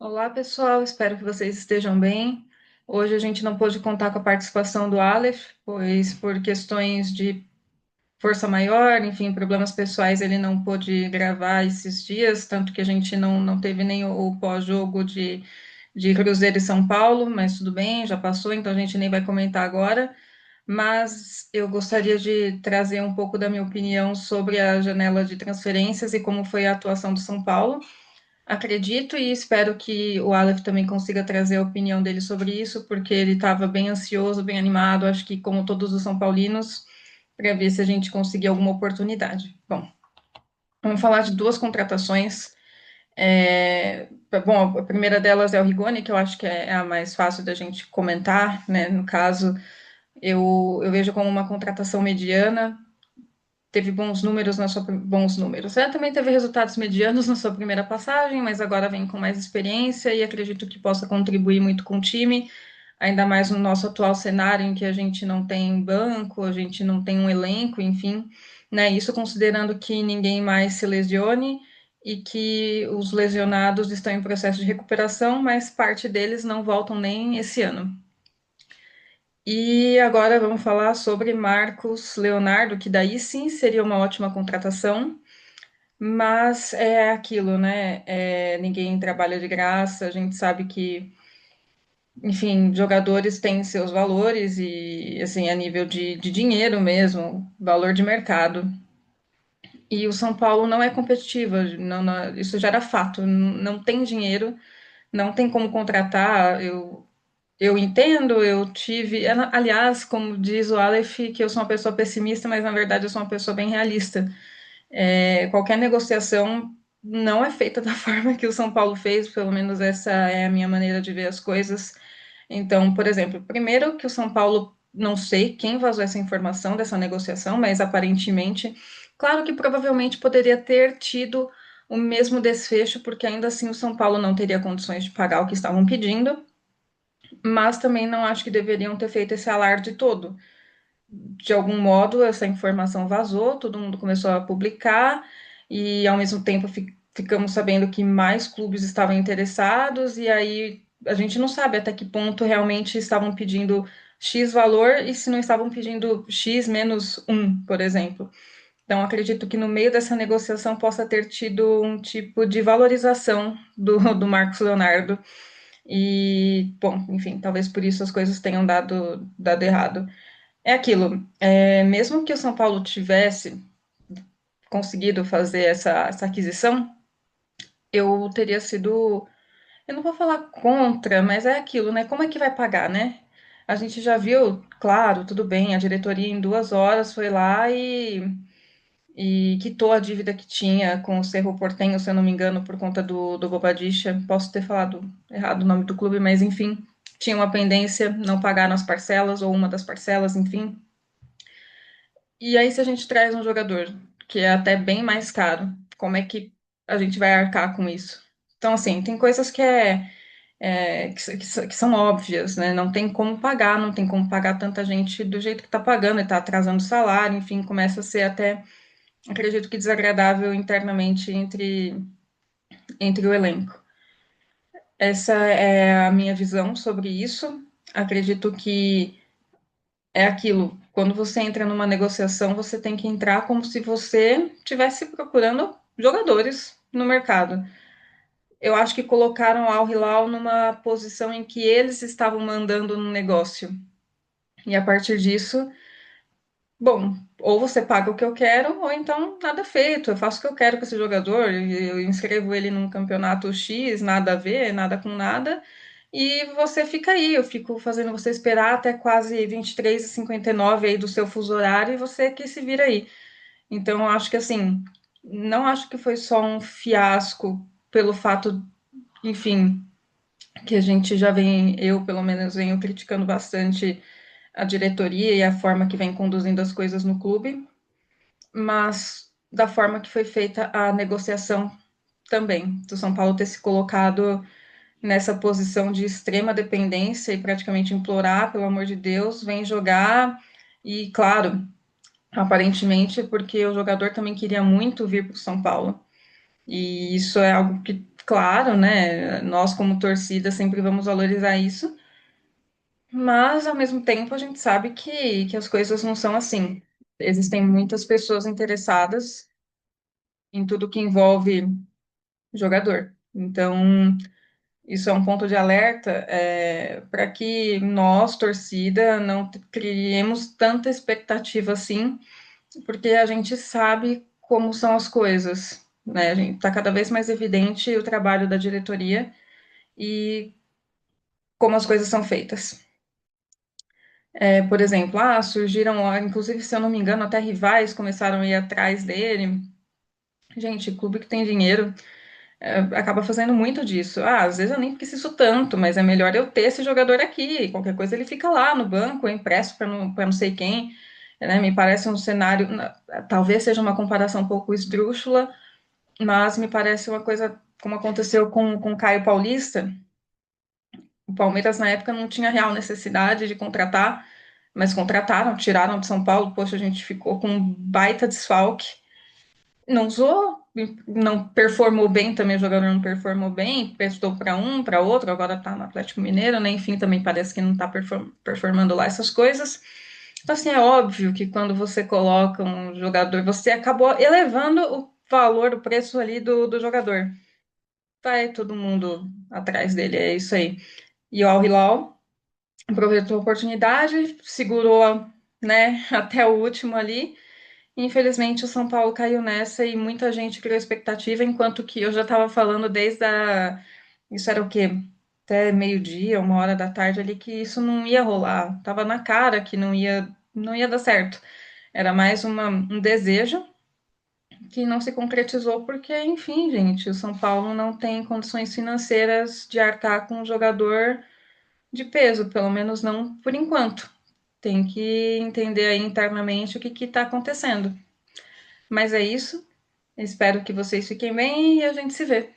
Olá, pessoal. Espero que vocês estejam bem. Hoje a gente não pôde contar com a participação do Aleph, pois por questões de força maior, enfim, problemas pessoais, ele não pôde gravar esses dias, tanto que a gente não teve nem o pós-jogo de Cruzeiro e São Paulo, mas tudo bem, já passou, então a gente nem vai comentar agora. Mas eu gostaria de trazer um pouco da minha opinião sobre a janela de transferências e como foi a atuação do São Paulo. Acredito e espero que o Aleph também consiga trazer a opinião dele sobre isso, porque ele estava bem ansioso, bem animado, acho que como todos os São Paulinos, para ver se a gente conseguir alguma oportunidade. Bom, vamos falar de duas contratações. Bom, a primeira delas é o Rigoni, que eu acho que é a mais fácil da gente comentar, né? No caso, eu vejo como uma contratação mediana, teve bons números bons números. Ela também teve resultados medianos na sua primeira passagem, mas agora vem com mais experiência e acredito que possa contribuir muito com o time, ainda mais no nosso atual cenário em que a gente não tem banco, a gente não tem um elenco, enfim, né? Isso considerando que ninguém mais se lesione e que os lesionados estão em processo de recuperação, mas parte deles não voltam nem esse ano. E agora vamos falar sobre Marcos Leonardo, que daí sim seria uma ótima contratação, mas é aquilo, né? Ninguém trabalha de graça, a gente sabe que, enfim, jogadores têm seus valores e, assim, a nível de dinheiro mesmo, valor de mercado. E o São Paulo não é competitivo, isso já era fato, não tem dinheiro, não tem como contratar. Eu entendo, eu tive. Aliás, como diz o Aleph, que eu sou uma pessoa pessimista, mas na verdade eu sou uma pessoa bem realista. Qualquer negociação não é feita da forma que o São Paulo fez, pelo menos essa é a minha maneira de ver as coisas. Então, por exemplo, primeiro que o São Paulo, não sei quem vazou essa informação dessa negociação, mas aparentemente, claro que provavelmente poderia ter tido o mesmo desfecho, porque ainda assim o São Paulo não teria condições de pagar o que estavam pedindo, mas também não acho que deveriam ter feito esse alarde todo. De algum modo, essa informação vazou, todo mundo começou a publicar, e ao mesmo tempo ficamos sabendo que mais clubes estavam interessados, e aí a gente não sabe até que ponto realmente estavam pedindo X valor e se não estavam pedindo X menos um, por exemplo. Então, acredito que no meio dessa negociação possa ter tido um tipo de valorização do Marcos Leonardo. E, bom, enfim, talvez por isso as coisas tenham dado errado. É aquilo, mesmo que o São Paulo tivesse conseguido fazer essa aquisição, eu teria sido, eu não vou falar contra, mas é aquilo, né? Como é que vai pagar, né? A gente já viu, claro, tudo bem, a diretoria em 2 horas foi lá e quitou a dívida que tinha com o Cerro Porteño, se eu não me engano, por conta do Bobadilla. Posso ter falado errado o nome do clube, mas enfim, tinha uma pendência, não pagaram as parcelas ou uma das parcelas, enfim. E aí, se a gente traz um jogador que é até bem mais caro, como é que a gente vai arcar com isso? Então, assim, tem coisas que são óbvias, né? Não tem como pagar, não tem como pagar tanta gente do jeito que está pagando, e está atrasando o salário, enfim, começa a ser até, acredito que desagradável internamente entre o elenco. Essa é a minha visão sobre isso. Acredito que é aquilo. Quando você entra numa negociação, você tem que entrar como se você estivesse procurando jogadores no mercado. Eu acho que colocaram Al Hilal numa posição em que eles estavam mandando no negócio. E a partir disso, bom, ou você paga o que eu quero, ou então nada feito. Eu faço o que eu quero com esse jogador, eu inscrevo ele num campeonato X, nada a ver, nada com nada, e você fica aí. Eu fico fazendo você esperar até quase 23h59 aí do seu fuso horário e você que se vira aí. Então, eu acho que assim, não acho que foi só um fiasco pelo fato, enfim, que a gente já vem, eu pelo menos venho criticando bastante a diretoria e a forma que vem conduzindo as coisas no clube, mas da forma que foi feita a negociação também, do São Paulo ter se colocado nessa posição de extrema dependência e praticamente implorar, pelo amor de Deus, vem jogar. E claro, aparentemente porque o jogador também queria muito vir para o São Paulo. E isso é algo que Claro, né? Nós, como torcida, sempre vamos valorizar isso, mas ao mesmo tempo a gente sabe que as coisas não são assim. Existem muitas pessoas interessadas em tudo que envolve jogador. Então, isso é um ponto de alerta para que nós, torcida, não criemos tanta expectativa assim, porque a gente sabe como são as coisas, né? A gente está cada vez mais evidente o trabalho da diretoria e como as coisas são feitas. Por exemplo, surgiram, inclusive, se eu não me engano, até rivais começaram a ir atrás dele. Gente, clube que tem dinheiro acaba fazendo muito disso. Às vezes eu nem preciso tanto, mas é melhor eu ter esse jogador aqui. Qualquer coisa ele fica lá no banco, eu empresto para não sei quem. Né? Me parece um cenário, talvez seja uma comparação um pouco esdrúxula, mas me parece uma coisa como aconteceu com o Caio Paulista. O Palmeiras, na época, não tinha real necessidade de contratar, mas contrataram, tiraram de São Paulo. Poxa, a gente ficou com um baita desfalque. Não usou, não performou bem também, o jogador não performou bem, prestou para um, para outro, agora tá no Atlético Mineiro, né? Enfim, também parece que não tá performando lá essas coisas. Então, assim, é óbvio que quando você coloca um jogador, você acabou elevando o valor, o preço ali do jogador. Vai todo mundo atrás dele, é isso aí. E o Al Hilal aproveitou a oportunidade, segurou, né, até o último ali. Infelizmente, o São Paulo caiu nessa e muita gente criou expectativa, enquanto que eu já estava falando desde a. Isso era o quê? Até meio-dia, 1 hora da tarde ali, que isso não ia rolar. Tava na cara que não ia dar certo. Era mais um desejo que não se concretizou, porque, enfim, gente, o São Paulo não tem condições financeiras de arcar com um jogador de peso, pelo menos não por enquanto. Tem que entender aí internamente o que está acontecendo. Mas é isso. Espero que vocês fiquem bem e a gente se vê.